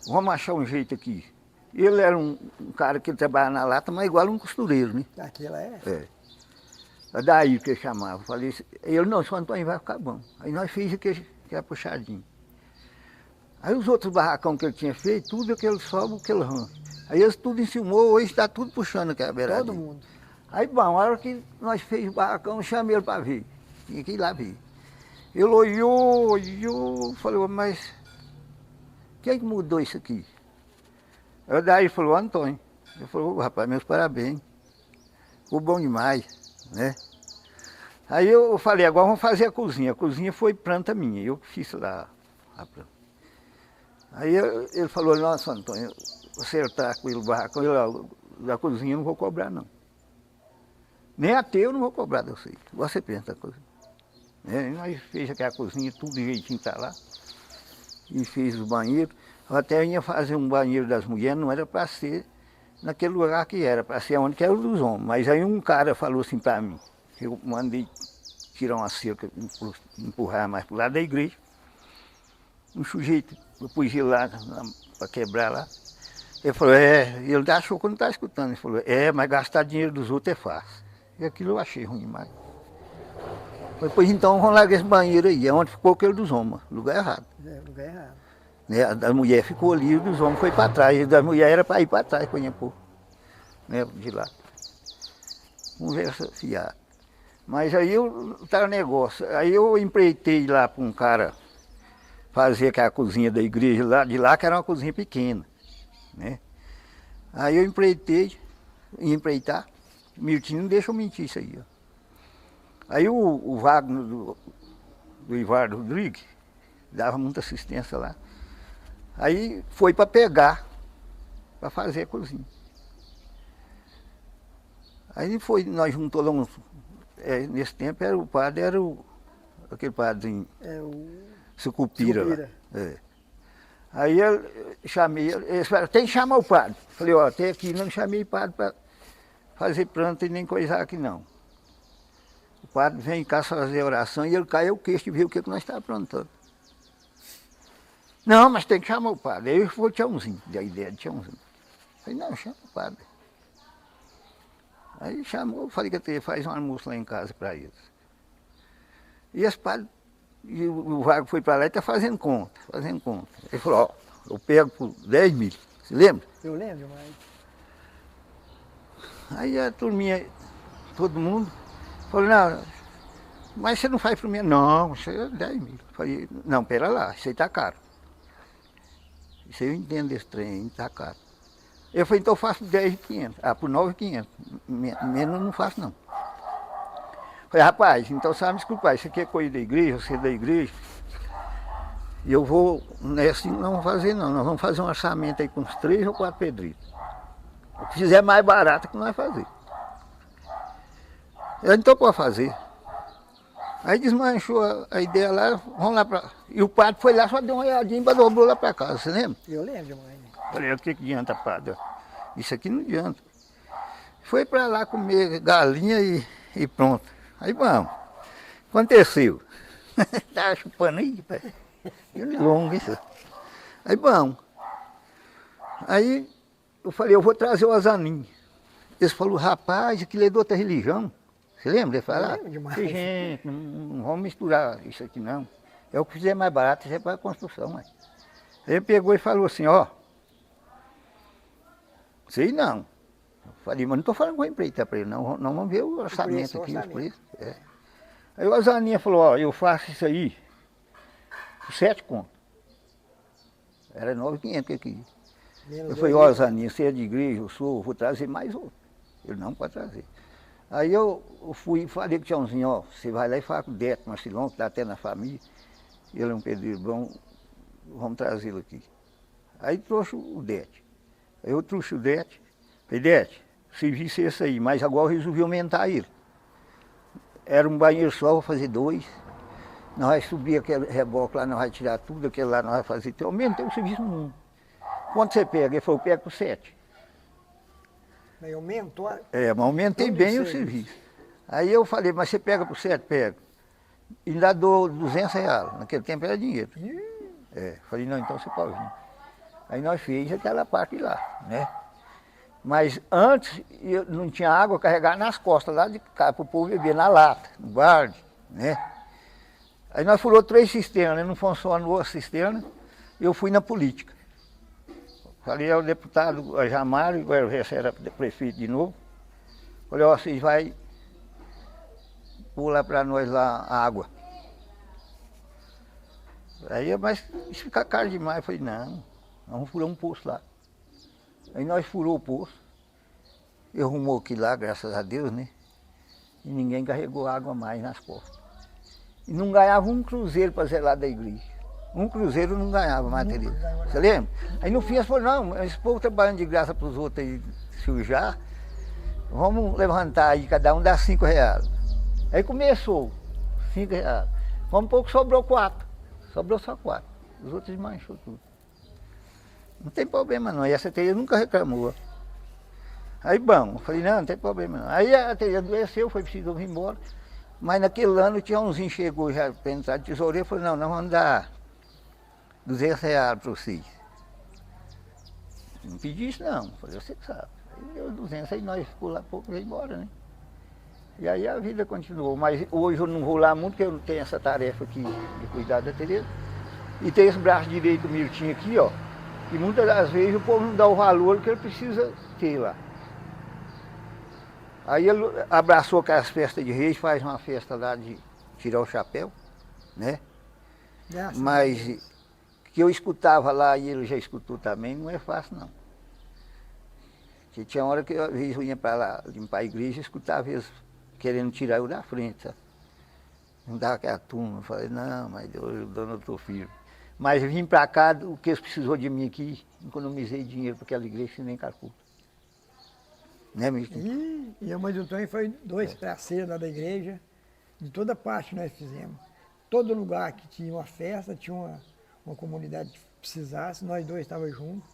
Vamos achar um jeito aqui. Ele era um cara que trabalhava na lata, mas igual um costureiro, né? Aquilo é? É. Daí que eu chamava. Falei, ele, não, seu Antônio vai ficar bom. Aí nós fizemos aquele que é puxadinho. Aí os outros barracão que ele tinha feito, tudo aquele sobe, aquele rancho. Aí eles tudo encimou, hoje está tudo puxando aquela beirada. Todo mundo. Aí, bom, a hora que nós fez o barracão, eu chamei ele para ver. Tinha que ir lá ver. Ele olhou, falou, mas quem é que mudou isso aqui? Aí daí falou, Antônio. Ele falou, rapaz, meus parabéns. Ficou bom demais, né? Aí eu falei, agora vamos fazer a cozinha. A cozinha foi planta minha, eu que fiz lá a planta. Aí ele falou, nossa, Antônio, você está com ele o barracão, da cozinha eu não vou cobrar não. Nem até eu não vou cobrar de você. Você pensa a coisa. Nós fez aquela cozinha, tudo direitinho está lá. E fez o banheiro. Eu até ia fazer um banheiro das mulheres, não era para ser naquele lugar que era, para ser onde que era o dos homens. Mas aí um cara falou assim para mim, que eu mandei tirar uma cerca, empurrar mais para o lado da igreja. Um sujeito, eu pus ele lá para quebrar lá. Ele falou, ele achou que não está escutando. Ele falou, mas gastar dinheiro dos outros é fácil. E aquilo eu achei ruim demais. Depois então vamos largar esse banheiro aí, é onde ficou aquele dos homens, lugar errado. Lugar errado. Né, a da mulher ficou ali e dos homens foi para trás. E da mulher era para ir para trás, para pôr, né, de lá. Conversa fiada. Mas aí tá o negócio. Aí eu empreitei lá para um cara fazer aquela cozinha da igreja lá, de lá que era uma cozinha pequena, né? Aí eu empreitei, ia empreitar, Milton não deixa eu mentir isso aí, ó. Aí o Wagner do Ivardo Rodrigues dava muita assistência lá. Aí foi para pegar, para fazer a cozinha. Aí foi, nós juntamos lá nesse tempo aquele padrinho. Sucupira lá. Aí eu chamei, eles falaram, tem que chamar o padre. Falei, ó, até aqui não chamei o padre para fazer planta e nem coisar aqui não. O padre vem cá fazer oração e ele cai o queixo e vê o que nós estamos plantando. Não, mas tem que chamar o padre. Aí eu fui Tiãozinho, da ideia de Tiãozinho. Falei, não, chama o padre. Aí chamou, falei que eu faz um almoço lá em casa para eles. E esse padre, e o Vago foi para lá e está fazendo conta, fazendo conta. Ele falou, ó, eu pego por 10 mil, você lembra? Eu lembro, mas... Aí a turminha, todo mundo, falou, não, mas você não faz para mim? Não, isso é 10 mil. Falei, não, pera lá, isso aí está caro. Isso aí eu entendo desse trem, está caro. Eu falei, então eu faço por 10.500. Ah, por 9.500. Menos eu não faço, não. Falei, rapaz, então você vai me desculpar, isso aqui é coisa da igreja, você é da igreja. E eu vou, não é assim, não vamos fazer não. Nós vamos fazer um orçamento aí com uns 3 ou 4 pedreiros. O que fizer mais barato que nós vamos fazer. Eu então pode fazer. Aí desmanchou a ideia lá, vamos lá para... E o padre foi lá, só deu uma olhadinha e dobrou lá para casa, você lembra? Eu lembro, mãe. Falei, o que adianta, padre? Isso aqui não adianta. Foi para lá comer galinha e pronto. Aí vamos. Aconteceu. Tava chupando aí, pai. Longo isso. Aí vamos. Aí eu falei, eu vou trazer o Azaninho. Eles falaram, rapaz, aquilo é de outra religião. Você lembra de falar? Eu lembro demais. Falei, gente, não vamos misturar isso aqui não. É o que fizer mais barato, isso é para a construção. Mas. Ele pegou e falou assim, ó. Sei não. Eu falei, mas não estou falando com empreita para ele, não. Não vamos ver o orçamento aqui, os preços. É. Aí o Azaninha falou, ó, eu faço isso aí por 7 contos. Era 9.500 que eu queria. Eu falei, ó, Azaninha, você é de igreja, eu vou trazer mais outro. Ele não pode trazer. Aí eu fui e falei com o Tiãozinho, ó, você vai lá e fala com o Deto Marcilão, que está até na família. Ele é um pedreiro bom, vamos trazê-lo aqui. Aí trouxe o Dete. Aí eu trouxe o Dete. Falei, Dete, o serviço é esse aí, mas agora eu resolvi aumentar ele. Era um banheiro só, vou fazer 2. Nós vamos subir aquele reboque lá, nós vamos tirar tudo, aquele lá nós vamos fazer. Então, eu aumentei o serviço no mundo. Quanto você pega? Ele falou, eu pego por 7. Mas aumentou? É, mas aumentei bem o serviço. Aí eu falei, mas você pega por 7? Pega. E ainda dou R$200. Naquele tempo era dinheiro. É, falei, não, então você pode vir. Aí nós fez aquela parte lá, né? Mas antes eu não tinha água, carregar nas costas lá de cá, para o povo beber na lata, no balde, né? Aí nós furou 3 cisternas, né? Não funcionou a cisterna, eu fui na política. Falei ao deputado Jamário, agora esse era prefeito de novo. Falei, ó, vocês vão pular para nós lá a água. Aí, mas isso fica caro demais. Eu falei, não, vamos furar um poço lá. Aí nós furou o poço. Eu arrumou aqui lá, graças a Deus, né? E ninguém carregou água mais nas costas. E não ganhava um cruzeiro para zelar da igreja. Um cruzeiro não ganhava material. Você lembra? Aí no fim eles falaram, não, esse povo trabalhando de graça para os outros aí sujar, vamos levantar aí, cada um dá R$5. Aí começou, R$5. Vamos pouco, sobrou 4. Sobrou só 4. Os outros desmanchou tudo. Não tem problema não, e essa Tereza nunca reclamou. Aí bom, eu falei, não tem problema não. Aí a Tereza adoeceu, foi preciso vir embora. Mas naquele ano o Tiãozinho chegou já para entrar de tesoureiro e falou, não, nós vamos dar R$200 para vocês. Não pedi isso não, falei, você que sabe. Aí deu 200, aí nós ficou lá pouco e veio embora, né? E aí a vida continuou, mas hoje eu não vou lá muito, porque eu não tenho essa tarefa aqui de cuidar da Tereza. E tem esse braço direito do Mirtinho aqui, ó, e muitas das vezes o povo não dá o valor que ele precisa ter lá. Aí ele abraçou aquelas festas de reis, faz uma festa lá de tirar o chapéu, né? Mas que eu escutava lá e ele já escutou também, não é fácil não. Porque tinha hora que eu, às vezes eu ia para lá limpar a igreja e escutava eles querendo tirar eu da frente, sabe? Não dava aquela turma, eu falei, não, mas eu não estou firme. Mas eu vim para cá, o que eles precisou de mim aqui, economizei dinheiro para aquela igreja sem nem calculo. Né, Mirtinho? E a mãe do Tonho foi 2 parceiros lá da igreja, de toda parte nós fizemos. Todo lugar que tinha uma festa, tinha uma comunidade que precisasse, nós 2 estávamos juntos.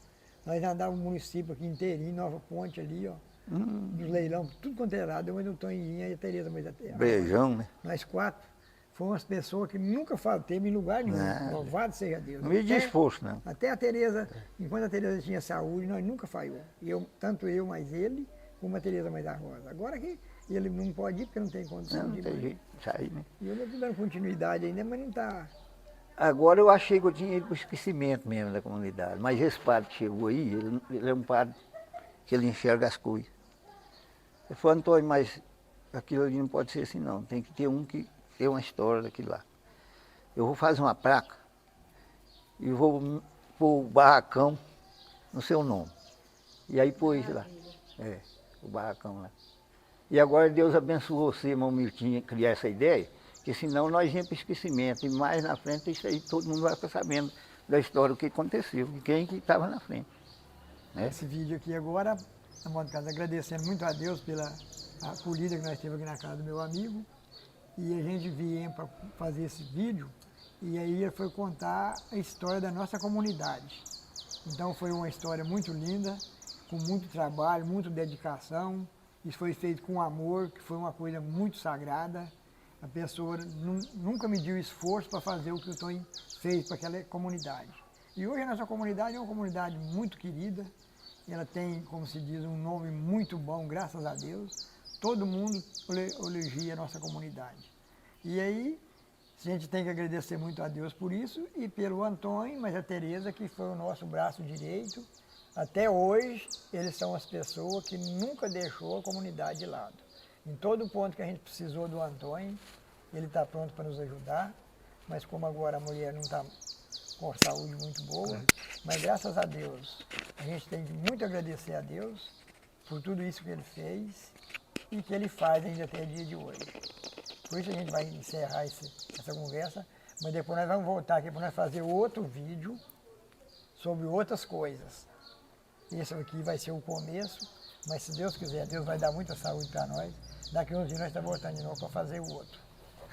Nós andávamos o município aqui inteirinho, Nova Ponte ali, ó. Dos leilão, tudo quanto era lado, eu mãe do Tonho e a Tereza, mãe da Terra. Beijão, né? Nós 4 fomos as pessoas que nunca faltemos em lugar nenhum. Louvado seja Deus. Não me de esforço, não. Até a Tereza, enquanto a Tereza tinha saúde, nós nunca falhamos. Tanto eu, mais ele, como a Tereza Mãe da Rosa. Agora que ele não pode ir porque não tem condição Não de ir. tem jeito de sair, né? E eu não estou dando continuidade ainda, mas não está. Agora eu achei que eu tinha ido para o esquecimento mesmo da comunidade. Mas esse padre que chegou aí, ele é um padre que ele enxerga as coisas. Ele falou, Antônio, mas aquilo ali não pode ser assim não. Tem que ter um que tem uma história daquilo lá. Eu vou fazer uma placa e vou pôr o barracão no seu nome. E aí pôs lá. É, o barracão lá. E agora Deus abençoou você, irmão Miltinho, a criar essa ideia, que senão nós íamos para o esquecimento. E mais na frente, isso aí todo mundo vai ficar sabendo da história, o que aconteceu, de quem que estava na frente. Né? Esse vídeo aqui agora, na modo de casa, agradecendo muito a Deus pela acolhida que nós tivemos aqui na casa do meu amigo. E a gente vinha para fazer esse vídeo, e aí ele foi contar a história da nossa comunidade. Então foi uma história muito linda, com muito trabalho, muita dedicação. Isso foi feito com amor, que foi uma coisa muito sagrada. A pessoa nunca mediu esforço para fazer o que o Tonho fez para aquela comunidade. E hoje a nossa comunidade é uma comunidade muito querida. Ela tem, como se diz, um nome muito bom, graças a Deus. Todo mundo elogia a nossa comunidade. E aí, a gente tem que agradecer muito a Deus por isso e pelo Antônio, mas a Tereza, que foi o nosso braço direito. Até hoje, eles são as pessoas que nunca deixou a comunidade de lado. Em todo ponto que a gente precisou do Antônio, ele está pronto para nos ajudar, mas como agora a mulher não está com saúde muito boa, mas graças a Deus, a gente tem que muito agradecer a Deus por tudo isso que ele fez e que ele faz ainda até o dia de hoje. Por isso a gente vai encerrar essa conversa, mas depois nós vamos voltar aqui para nós fazer outro vídeo sobre outras coisas. Esse aqui vai ser o começo, mas se Deus quiser, Deus vai dar muita saúde para nós. Daqui uns dias nós estamos voltando de novo para fazer o outro.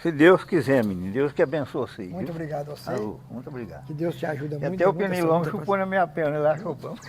Se Deus quiser, menino, Deus que abençoe você. Muito obrigado a você. Alô, muito obrigado. Que Deus te ajude E muito. até o muita pernilongo saúde pra chupou na minha perna lá, chupão. você.